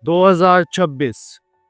2026।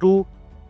2।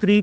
3,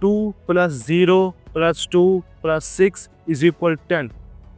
2 + 0 + 2 + 6 = 10।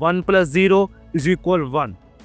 1 + 0 = 1।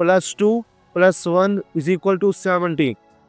+ 2 + 1 = 17।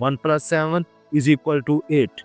1 + 7 = 8।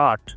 8।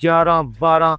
11, 12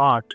8।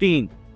3।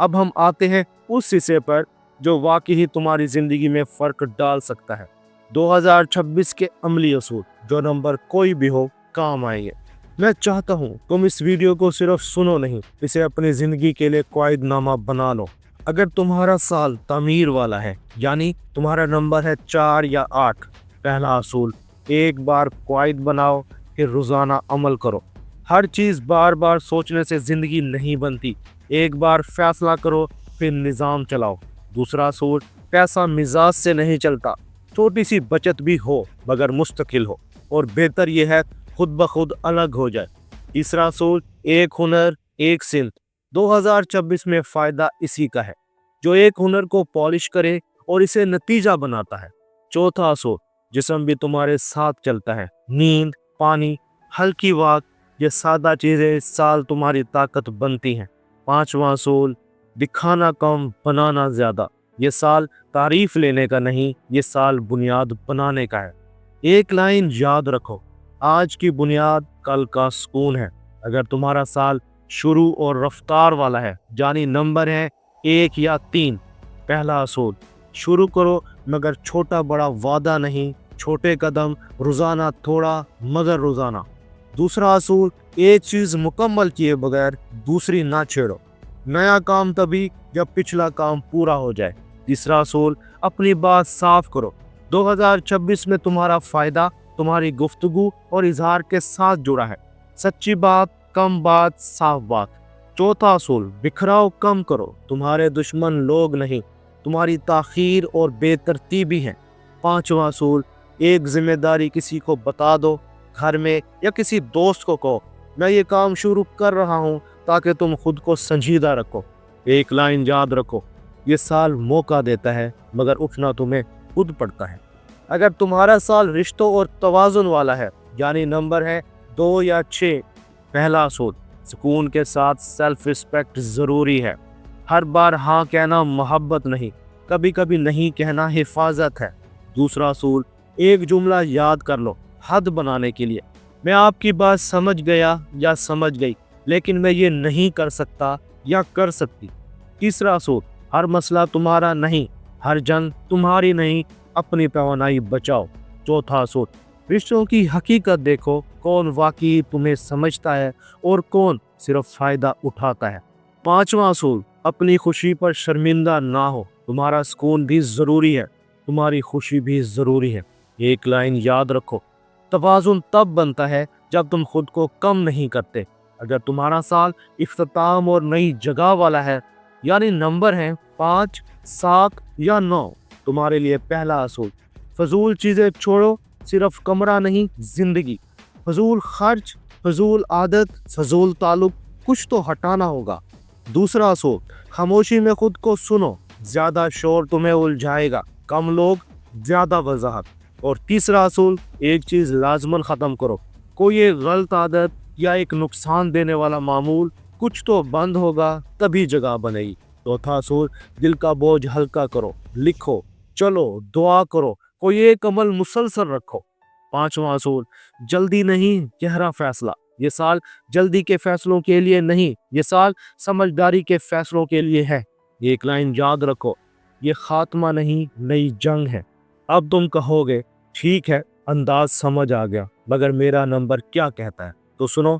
اب ہم آتے ہیں اس حصے پر جو واقعی تمہاری زندگی میں فرق ڈال سکتا ہے۔ 2026 کے عملی اصول جو نمبر کوئی بھی ہو کام آئیں گے۔ میں چاہتا ہوں تم اس ویڈیو کو صرف سنو نہیں، اسے اپنی زندگی کے لیے قائد نامہ بنا لو۔ اگر تمہارا سال تعمیر والا ہے، یعنی تمہارا نمبر ہے 4 یا 8، پہلا اصول، ایک بار قائد بناؤ کہ روزانہ عمل کرو۔ ہر چیز بار بار سوچنے سے زندگی نہیں بنتی، ایک بار فیصلہ کرو پھر نظام چلاؤ۔ دوسرا اصول، پیسہ مزاج سے نہیں چلتا، چھوٹی سی بچت بھی ہو مگر مستقل ہو، اور بہتر یہ ہے خود بخود الگ ہو جائے۔ تیسرا اصول، ایک ہنر ایک صنعت۔ 2026 میں فائدہ اسی کا ہے جو ایک ہنر کو پالش کرے اور اسے نتیجہ بناتا ہے۔ چوتھا اصول، جسم بھی تمہارے ساتھ چلتا ہے، نیند، پانی، ہلکی واک، یہ سادہ چیزیں اس سال تمہاری طاقت بنتی ہیں۔ پانچواں اصول، دکھانا کم بنانا زیادہ۔ یہ سال تعریف لینے کا نہیں، یہ سال بنیاد بنانے کا ہے۔ ایک لائن یاد رکھو، آج کی بنیاد کل کا سکون ہے۔ اگر تمہارا سال شروع اور رفتار والا ہے، یعنی نمبر ہے 1 یا 3، پہلا اصول، شروع کرو مگر چھوٹا بڑا وعدہ نہیں، چھوٹے قدم، روزانہ تھوڑا مگر روزانہ۔ دوسرا اصول، ایک چیز مکمل کیے بغیر دوسری نہ چھیڑو، نیا کام تبھی جب پچھلا کام پورا ہو جائے۔ تیسرا اصول، اپنی بات صاف کرو۔ 2026 میں تمہارا فائدہ تمہاری گفتگو اور اظہار کے ساتھ جڑا ہے، سچی بات، کم بات، صاف بات۔ چوتھا اصول، بکھراؤ کم کرو، تمہارے دشمن لوگ نہیں، تمہاری تاخیر اور بے ترتیبی ہیں۔ پانچواں اصول، ایک ذمہ داری کسی کو بتا دو، گھر میں یا کسی دوست کو کہو، میں یہ کام شروع کر رہا ہوں، تاکہ تم خود کو سنجیدہ رکھو۔ ایک لائن یاد رکھو، یہ سال موقع دیتا ہے مگر اٹھنا تمہیں خود پڑتا ہے۔ اگر تمہارا سال رشتوں اور توازن والا ہے، یعنی نمبر ہے 2 یا 6، پہلا اصول، سکون کے ساتھ سیلف ریسپیکٹ ضروری ہے۔ ہر بار ہاں کہنا محبت نہیں، کبھی کبھی نہیں کہنا حفاظت ہے۔ دوسرا اصول، ایک جملہ یاد کر لو حد بنانے کے لیے، میں آپ کی بات سمجھ گیا یا سمجھ گئی، لیکن میں یہ نہیں کر سکتا یا کر سکتی۔ تیسرا اصول، ہر مسئلہ تمہارا نہیں، ہر جنگ تمہاری نہیں، اپنی توانائی بچاؤ۔ چوتھا اصول، رشتوں کی حقیقت دیکھو، کون واقعی تمہیں سمجھتا ہے اور کون صرف فائدہ اٹھاتا ہے۔ پانچواں اصول، اپنی خوشی پر شرمندہ نہ ہو، تمہارا سکون بھی ضروری ہے، تمہاری خوشی بھی ضروری ہے۔ ایک لائن یاد رکھو، توازن تب بنتا ہے جب تم خود کو کم نہیں کرتے۔ اگر تمہارا سال اختتام اور نئی جگہ والا ہے، یعنی نمبر ہے 5، 7 یا 9، تمہارے لیے پہلا اصول، فضول چیزیں چھوڑو، صرف کمرہ نہیں زندگی، فضول خرچ، فضول عادت، فضول تعلق، کچھ تو ہٹانا ہوگا۔ دوسرا اصول، خاموشی میں خود کو سنو، زیادہ شور تمہیں الجھائے گا، کم لوگ، زیادہ وضاحت۔ اور تیسرا اصول، ایک چیز لازماً ختم کرو، کوئی ایک غلط عادت یا ایک نقصان دینے والا معمول، کچھ تو بند ہوگا تبھی جگہ بنے گی۔ چوتھا اصول، دل کا بوجھ ہلکا کرو، لکھو، چلو، دعا کرو، کوئی ایک عمل مسلسل رکھو۔ پانچواں اصول، جلدی نہیں، گہرا فیصلہ۔ یہ سال جلدی کے فیصلوں کے لیے نہیں، یہ سال سمجھداری کے فیصلوں کے لیے ہے۔ ایک لائن یاد رکھو، یہ خاتمہ نہیں، نئی جنگ ہے۔ اب تم کہو گے، ٹھیک ہے، انداز سمجھ آ گیا، مگر میرا نمبر کیا کہتا ہے؟ تو سنو،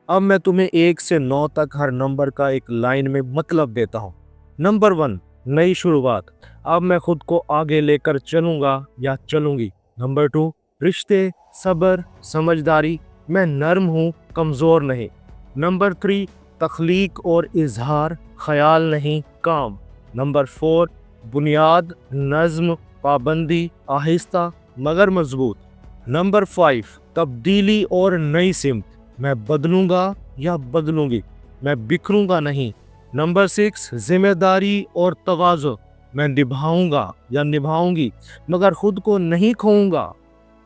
اب میں تمہیں 1 سے 9 تک ہر نمبر کا ایک لائن میں مطلب دیتا ہوں۔ نمبر 1، نئی شروعات، اب میں خود کو آگے لے کر چلوں گا یا چلوں گی۔ نمبر 2، رشتے، صبر، سمجھداری، میں نرم ہوں، کمزور نہیں۔ نمبر 3، تخلیق اور اظہار، خیال نہیں کام۔ نمبر 4، بنیاد، نظم، پابندی، آہستہ مگر مضبوط۔ نمبر 5، تبدیلی اور نئی سمت، میں بدلوں گا یا بدلوں گی، میں بکھروں گا نہیں۔ نمبر 6، ذمہ داری اور توازن، میں نبھاؤں گا یا نبھاؤں گی مگر خود کو نہیں کھوؤں گا۔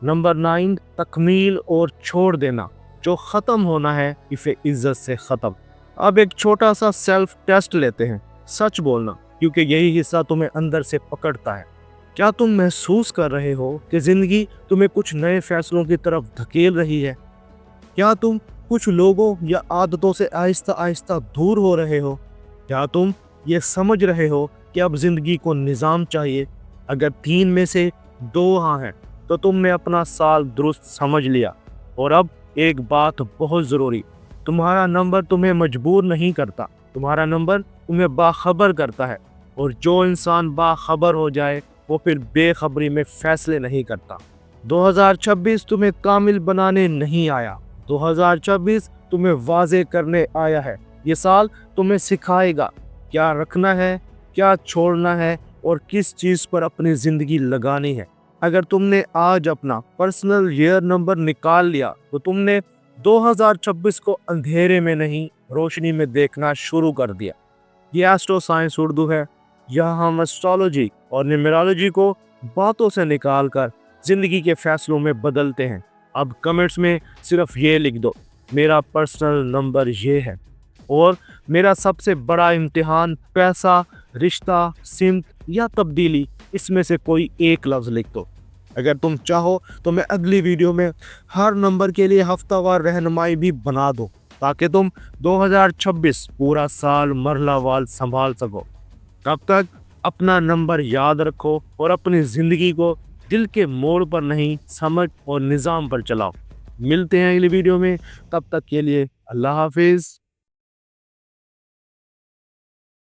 نمبر 9، تکمیل اور چھوڑ دینا، جو ختم ہونا ہے اسے عزت سے ختم۔ اب ایک چھوٹا سا سیلف ٹیسٹ لیتے ہیں، سچ بولنا، کیونکہ یہی حصہ تمہیں اندر سے پکڑتا ہے۔ کیا تم محسوس کر رہے ہو کہ زندگی تمہیں کچھ نئے فیصلوں کی طرف دھکیل رہی ہے؟ کیا تم کچھ لوگوں یا عادتوں سے آہستہ آہستہ دور ہو رہے ہو؟ کیا تم یہ سمجھ رہے ہو کہ اب زندگی کو نظام چاہیے؟ اگر 3 میں سے 2 ہاں ہیں تو تم نے اپنا سال درست سمجھ لیا۔ اور اب ایک بات بہت ضروری، تمہارا نمبر تمہیں مجبور نہیں کرتا، تمہارا نمبر تمہیں باخبر کرتا ہے، اور جو انسان باخبر ہو جائے وہ پھر بے خبری میں فیصلے نہیں کرتا۔ 2026 تمہیں کامل بنانے نہیں آیا، 2026 تمہیں واضح کرنے آیا ہے۔ یہ سال تمہیں سکھائے گا کیا رکھنا ہے، کیا چھوڑنا ہے، اور کس چیز پر اپنی زندگی لگانی ہے۔ اگر تم نے آج اپنا پرسنل ایئر نمبر نکال لیا تو تم نے 2026 کو اندھیرے میں نہیں، روشنی میں دیکھنا شروع کر دیا۔ یہ ایسٹرو سائنس اردو ہے۔ یہاں ہم اسٹرالوجی اور نیومرالوجی کو باتوں سے نکال کر زندگی کے فیصلوں میں بدلتے ہیں۔ اب کمنٹس میں صرف یہ لکھ دو، میرا پرسنل نمبر یہ ہے، اور میرا سب سے بڑا امتحان پیسہ، رشتہ، سمت یا تبدیلی، اس میں سے کوئی ایک لفظ لکھ دو۔ اگر تم چاہو تو میں اگلی ویڈیو میں ہر نمبر کے لیے ہفتہ وار رہنمائی بھی بنا دو، تاکہ تم 2026 پورا سال مرحلہ وار سنبھال سکو۔ تب تک اپنا نمبر یاد رکھو اور اپنی زندگی کو دل کے موڑ پر نہیں، سمجھ اور نظام پر چلاؤ۔ ملتے ہیں اگلی ویڈیو میں، تب تک کے لیے اللہ حافظ۔